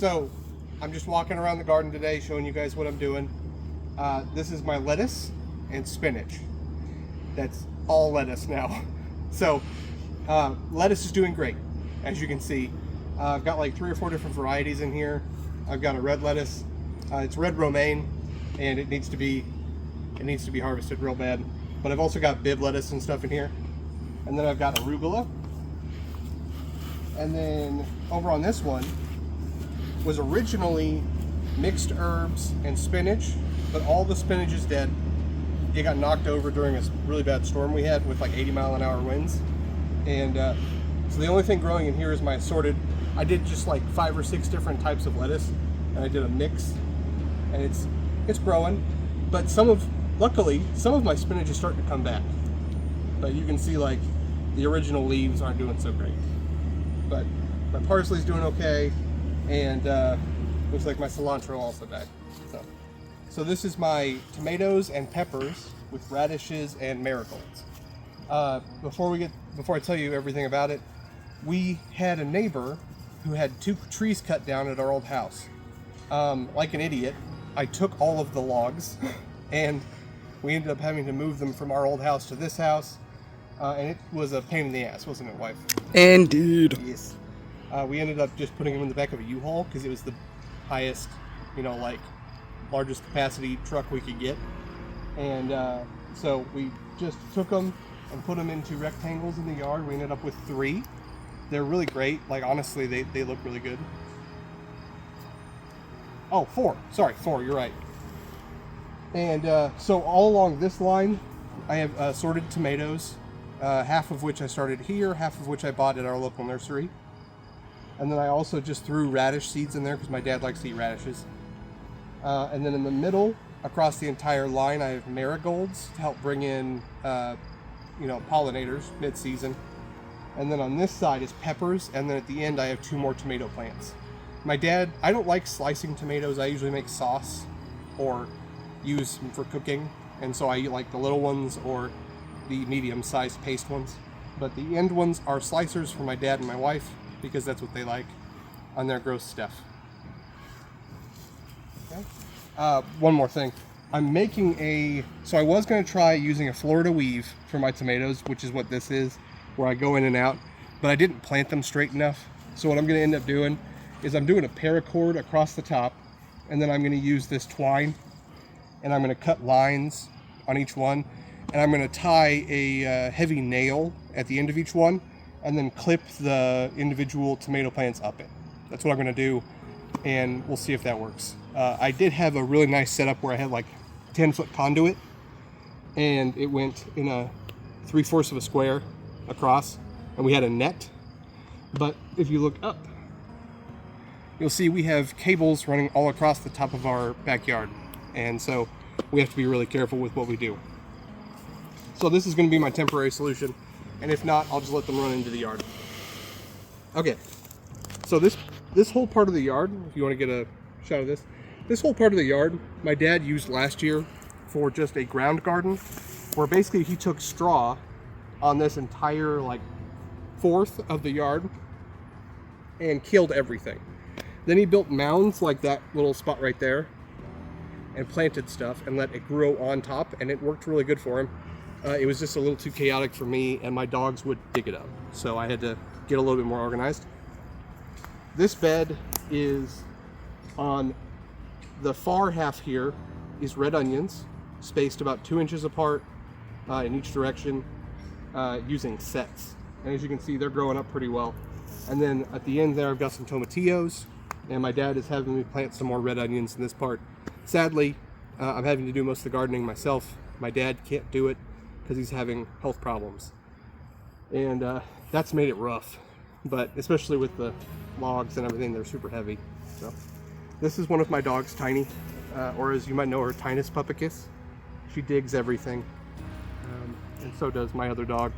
So I'm just walking around the garden today showing you guys what I'm doing. This is my lettuce and spinach. That's all lettuce now. So lettuce is doing great, as you can see. I've got like 3 or 4 different varieties in here. I've got a red lettuce. It's red romaine, and it needs to be harvested real bad. But I've also got bib lettuce and stuff in here. And then I've got arugula. And then over on this one was originally mixed herbs and spinach, but all the spinach is dead. It got knocked over during a really bad storm we had with like 80-mile-an-hour winds. And so the only thing growing in here is my assorted. I did just like 5 or 6 different types of lettuce, and I did a mix, and it's growing. But luckily, some of my spinach is starting to come back. But you can see like the original leaves aren't doing so great. But my parsley's doing okay, and looks like my cilantro also died. So this is my tomatoes and peppers with radishes and marigolds. Before I tell you everything about it, we had a neighbor who had 2 trees cut down at our old house. Like an idiot, I took all of the logs, and we ended up having to move them from our old house to this house. And it was a pain in the ass, wasn't it, wife? Indeed. Yes. We ended up just putting them in the back of a U-Haul because it was the highest, like largest capacity truck we could get. And so we just took them and put them into rectangles in the yard. We ended up with 3. They're really great. Like, honestly, they look really good. Oh, 4. Sorry, 4. You're right. And so all along this line, I have assorted tomatoes. Half of which I started here, half of which I bought at our local nursery. And then I also just threw radish seeds in there because my dad likes to eat radishes. And then in the middle, across the entire line, I have marigolds to help bring in, pollinators mid-season. And then on this side is peppers, and then at the end I have 2 more tomato plants. My dad, I don't like slicing tomatoes. I usually make sauce or use them for cooking. And so I eat like the little ones or the medium-sized paste ones, but the end ones are slicers for my dad and my wife because that's what they like on their gross stuff. Okay. One more thing, I'm making so I was going to try using a Florida weave for my tomatoes, which is what this is, where I go in and out, but I didn't plant them straight enough. So what I'm going to end up doing is I'm doing a paracord across the top, and then I'm going to use this twine, and I'm going to cut lines on each one. And I'm going to tie a heavy nail at the end of each one and then clip the individual tomato plants up it. That's what I'm going to do, and we'll see if that works. I did have a really nice setup where I had like 10-foot conduit, and it went in a 3/4 of a square across, and we had a net. But if you look up, you'll see we have cables running all across the top of our backyard, and so we have to be really careful with what we do. So this is going to be my temporary solution, and if not, I'll just let them run into the yard. Okay, so this whole part of the yard, if you want to get a shot of this whole part of the yard, my dad used last year for just a ground garden, where basically he took straw on this entire like 1/4 of the yard and killed everything. Then he built mounds like that little spot right there and planted stuff and let it grow on top, and it worked really good for him. It was just a little too chaotic for me, and my dogs would dig it up. So I had to get a little bit more organized. This bed is on the far half here is red onions, spaced about 2 inches apart in each direction using sets. And as you can see, they're growing up pretty well. And then at the end there, I've got some tomatillos, and my dad is having me plant some more red onions in this part. Sadly, I'm having to do most of the gardening myself. My dad can't do it because he's having health problems, and that's made it rough, but especially with the logs and everything, they're super heavy. So this is one of my dogs, Tiny, or as you might know her, Tinus Pupicus. She digs everything, and so does my other dog,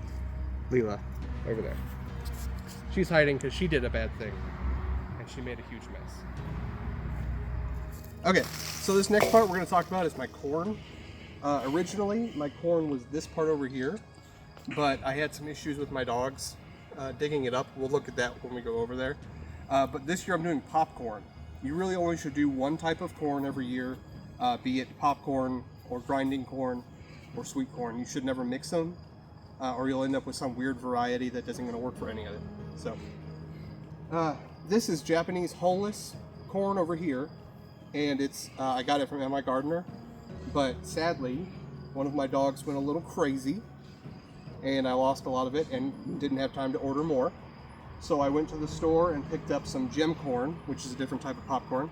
Leela, over there. She's hiding because she did a bad thing, and she made a huge mess. Okay, so this next part we're going to talk about is my corn. Originally, my corn was this part over here, but I had some issues with my dogs digging it up. We'll look at that when we go over there. But this year I'm doing popcorn. you really only should do one type of corn every year, be it popcorn or grinding corn or sweet corn. You should never mix them, or you'll end up with some weird variety that isn't going to work for any of it. So this is Japanese hulless corn over here, and it's I got it from my gardener, but sadly one of my dogs went a little crazy and I lost a lot of it and didn't have time to order more. So I went to the store and picked up some gem corn, which is a different type of popcorn.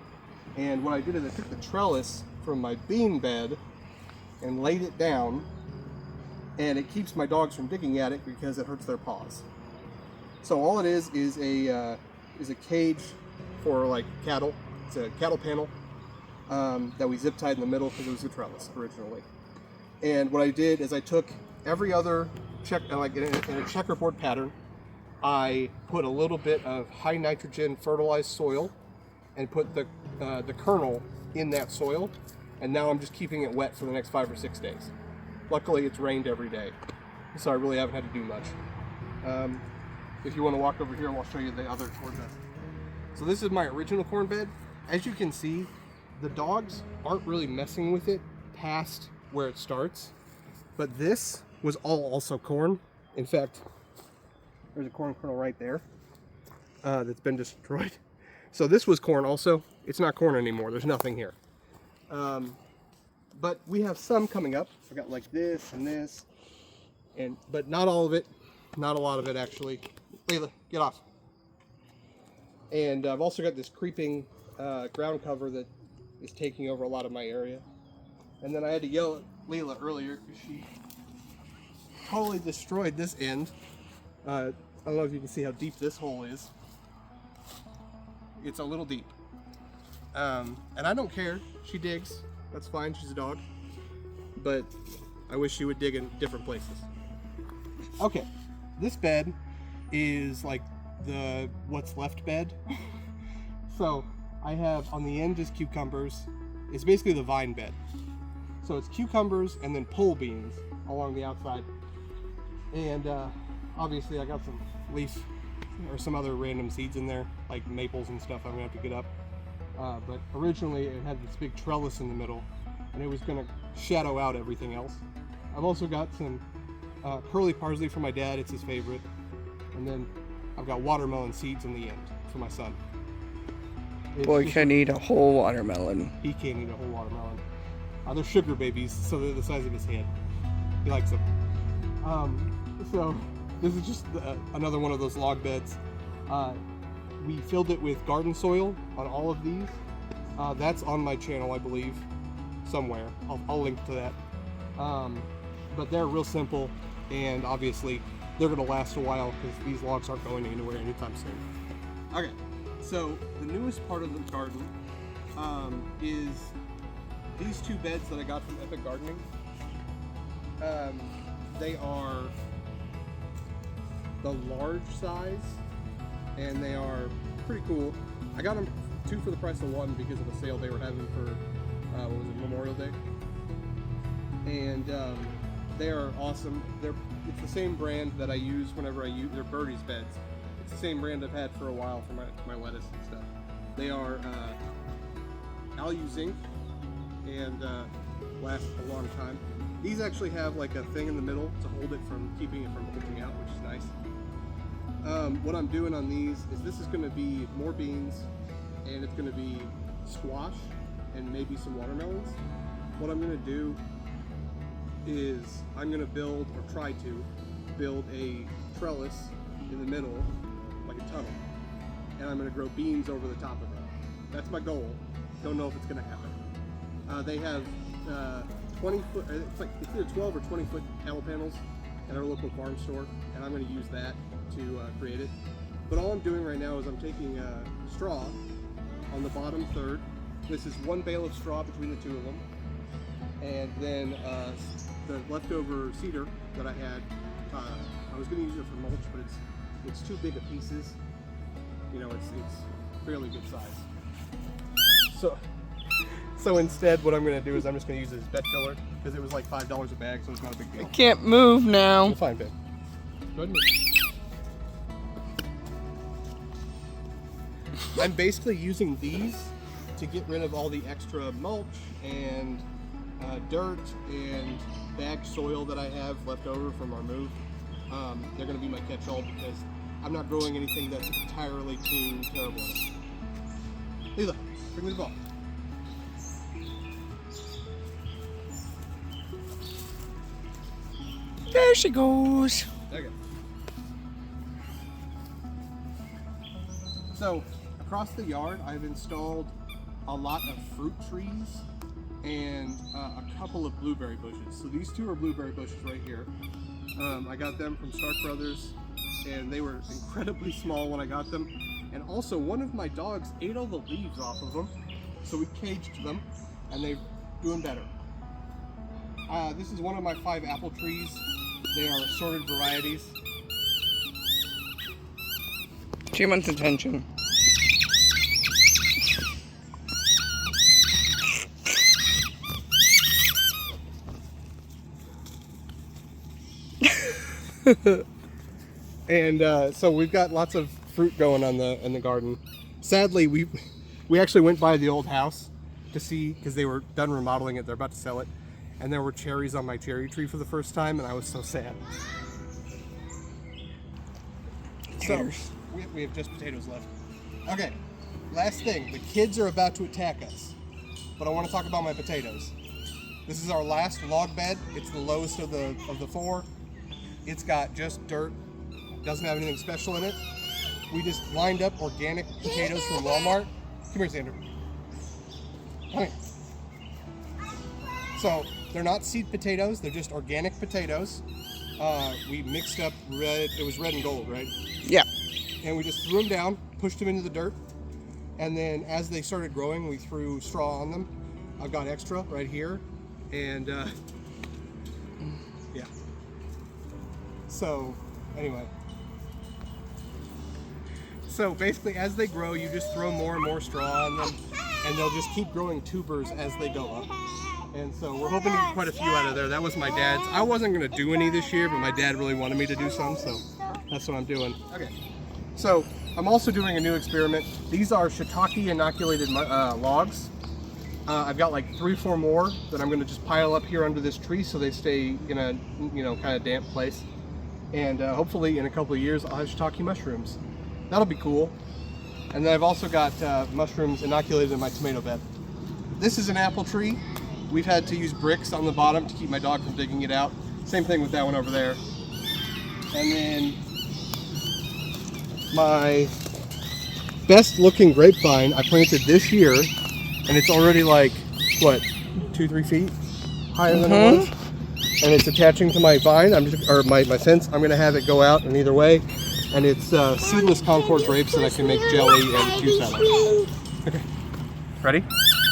And what I did is I took the trellis from my bean bed and laid it down, and it keeps my dogs from digging at it because it hurts their paws. So all it is a cage for like cattle. It's a cattle panel that we zip tied in the middle because it was a trellis originally. And what I did is I took every other like in a checkerboard pattern. I put a little bit of high nitrogen fertilized soil and put the kernel in that soil, and now I'm just keeping it wet for the next 5 or 6 days. Luckily it's rained every day, so I really haven't had to do much. If you want to walk over here, I'll show you the other corn bed. So this is my original corn bed. As you can see, the dogs aren't really messing with it past where it starts, but this was all also corn. In fact, there's a corn kernel right there that's been destroyed. So this was corn also. It's not corn anymore. There's nothing here. But we have some coming up. I got like this and this, but not all of it. Not a lot of it actually. Layla, get off. And I've also got this creeping ground cover that is taking over a lot of my area. And then I had to yell at Layla earlier because she totally destroyed this end. I don't know if you can see how deep this hole is. It's a little deep. And I don't care. She digs. That's fine. She's a dog. But I wish she would dig in different places. Okay. This bed is like the what's left bed. So I have on the end just cucumbers. It's basically the vine bed. So it's cucumbers and then pole beans along the outside. And obviously I got some leaf or some other random seeds in there, like maples and stuff I'm gonna have to get up. But originally it had this big trellis in the middle and it was gonna shadow out everything else. I've also got some curly parsley for my dad, it's his favorite. And then I've got watermelon seeds in the end for my son. Boy can eat a whole watermelon. He can't eat a whole watermelon. They're sugar babies, so they're the size of his head. He likes them. So this is just another one of those log beds. We filled it with garden soil on all of these. That's on my channel, I believe, somewhere. I'll link to that. But they're real simple, and obviously they're gonna last a while because these logs aren't going anywhere anytime soon. Okay, so the newest part of the garden is these two beds that I got from Epic Gardening. They are the large size, and they are pretty cool. I got them 2 for the price of 1 because of the sale they were having for what was it, Memorial Day. And they are awesome. It's the same brand that I use whenever I use. They're Birdie's beds. It's the same brand I've had for a while for my lettuce and stuff. They are Alu zinc and last a long time. These actually have like a thing in the middle to hold it from keeping it from bulging out, which is nice. What I'm doing on these is this is going to be more beans, and it's going to be squash and maybe some watermelons. What I'm going to do is I'm going to build, or try to build, a trellis in the middle, like a tunnel, and I'm going to grow beans over the top of it. That's my goal. Don't know if it's going to happen. They have 20 foot, it's either 12 or 20 foot cattle panels at our local farm store, and I'm going to use that to create it. But all I'm doing right now is I'm taking straw on the bottom third. This is 1 bale of straw between the 2 of them, and then the leftover cedar that I had. I was going to use it for mulch, but it's too big of pieces. You know, it's fairly good size. So instead, what I'm going to do is I'm just going to use it as bed filler because it was like $5 a bag, so it's not a big deal. I can't move now. You're fine, babe. Go ahead and move. I'm basically using these to get rid of all the extra mulch and dirt and bagged soil that I have left over from our move. They're going to be my catch-all because I'm not growing anything that's entirely too terrible. Lila, bring me the ball. There she goes. There you go. So, across the yard, I've installed a lot of fruit trees and a couple of blueberry bushes. So these two are blueberry bushes right here. I got them from Stark Brothers, and they were incredibly small when I got them. And also, one of my dogs ate all the leaves off of them, so we caged them, and they're doing better. This is one of my 5 apple trees. They are assorted varieties. She wants attention. And so we've got lots of fruit going on in the garden. Sadly, we actually went by the old house to see, because they were done remodeling it. They're about to sell it, and there were cherries on my cherry tree for the first time, and I was so sad. So we have just potatoes left. Okay, last thing. The kids are about to attack us, but I want to talk about my potatoes. This is our last log bed. It's the lowest of the 4. It's got just dirt. Doesn't have anything special in it. We just lined up organic potatoes from Walmart. Come here, Xander. Come here. So they're not seed potatoes. They're just organic potatoes. We mixed up red. It was red and gold, right? Yeah. And we just threw them down, pushed them into the dirt, and then as they started growing, we threw straw on them. I've got extra right here, and yeah. So anyway. So basically, as they grow, you just throw more and more straw on them, and they'll just keep growing tubers as they go up. And so we're hoping to get quite a few out of there. That was my dad's. I wasn't going to do any this year, but my dad really wanted me to do some, so that's what I'm doing. Okay. So I'm also doing a new experiment. These are shiitake inoculated logs. I've got like 3 or 4 more that I'm going to just pile up here under this tree so they stay in a kind of damp place. And hopefully in a couple of years I'll have shiitake mushrooms. That'll be cool. And then I've also got mushrooms inoculated in my tomato bed. This is an apple tree. We've had to use bricks on the bottom to keep my dog from digging it out. Same thing with that one over there. And then my best looking grapevine I planted this year, and it's already like, what, 2-3 feet higher than it was? And it's attaching to my vine, or my fence. I'm gonna have it go out in either way. And it's seedless Concord grapes that I can make jelly and juice out of. Okay, ready?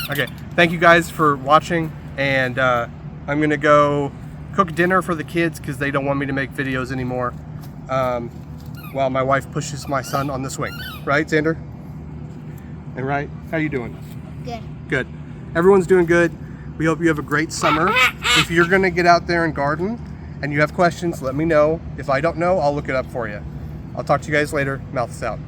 Okay, thank you guys for watching, and I'm gonna go cook dinner for the kids because they don't want me to make videos anymore while my wife pushes my son on the swing. Right, Xander? And right, how you doing? Good. Good. Everyone's doing good. We hope you have a great summer. If you're gonna get out there and garden and you have questions, let me know. If I don't know, I'll look it up for you. I'll talk to you guys later. Mouths out.